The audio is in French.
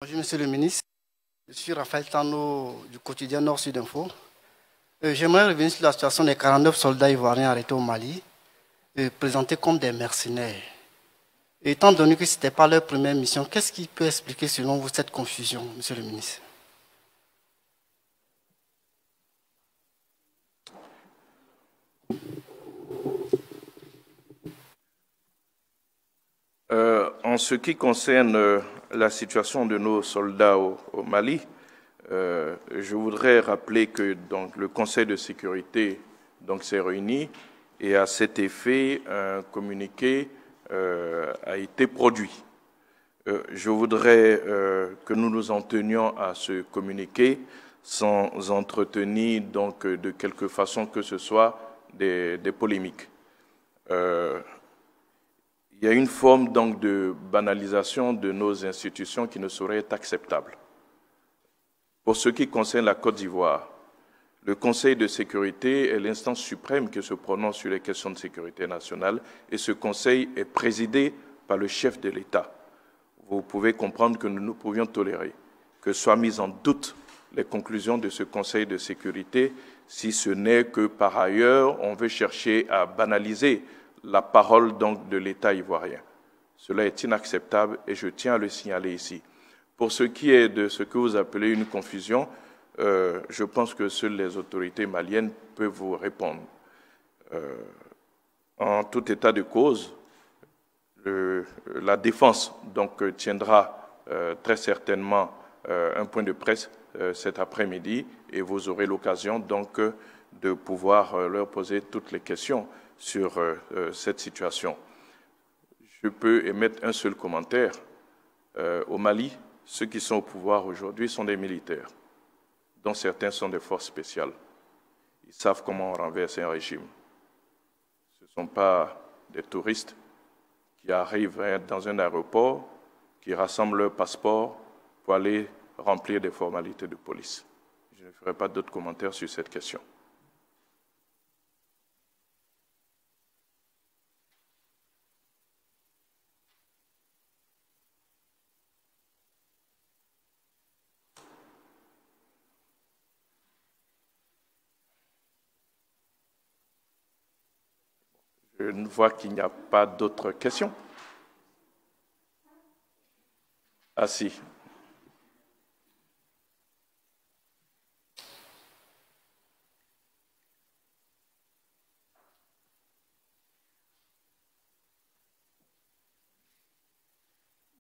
Bonjour, Monsieur le ministre. Je suis Raphaël Tano du quotidien Nord Sud Info. J'aimerais revenir sur la situation des 49 soldats ivoiriens arrêtés au Mali, présentés comme des mercenaires. Et étant donné que ce n'était pas leur première mission, qu'est-ce qui peut expliquer selon vous cette confusion, Monsieur le ministre? En ce qui concerne la situation de nos soldats au Mali, je voudrais rappeler que donc, le Conseil de sécurité s'est réuni et à cet effet, un communiqué a été produit. Je voudrais que nous nous en tenions à ce communiqué sans entretenir donc, de quelque façon que ce soit des polémiques. Il y a une forme donc de banalisation de nos institutions qui ne saurait être acceptable. Pour ce qui concerne la Côte d'Ivoire, le Conseil de sécurité est l'instance suprême qui se prononce sur les questions de sécurité nationale et ce Conseil est présidé par le chef de l'État. Vous pouvez comprendre que nous ne pouvions tolérer que soient mises en doute les conclusions de ce Conseil de sécurité, si ce n'est que par ailleurs on veut chercher à banaliser la parole donc de l'État ivoirien. Cela est inacceptable et je tiens à le signaler ici. Pour ce qui est de ce que vous appelez une confusion, je pense que seules les autorités maliennes peuvent vous répondre. En tout état de cause, la défense donc tiendra très certainement un point de presse cet après-midi et vous aurez l'occasion donc de pouvoir leur poser toutes les questions sur cette situation. Je peux émettre un seul commentaire. Au Mali, ceux qui sont au pouvoir aujourd'hui sont des militaires, dont certains sont des forces spéciales. Ils savent comment on renverse un régime. Ce ne sont pas des touristes qui arrivent dans un aéroport, qui rassemblent leur passeport pour aller remplir des formalités de police. Je ne ferai pas d'autres commentaires sur cette question. Je vois qu'il n'y a pas d'autres questions. Ah si.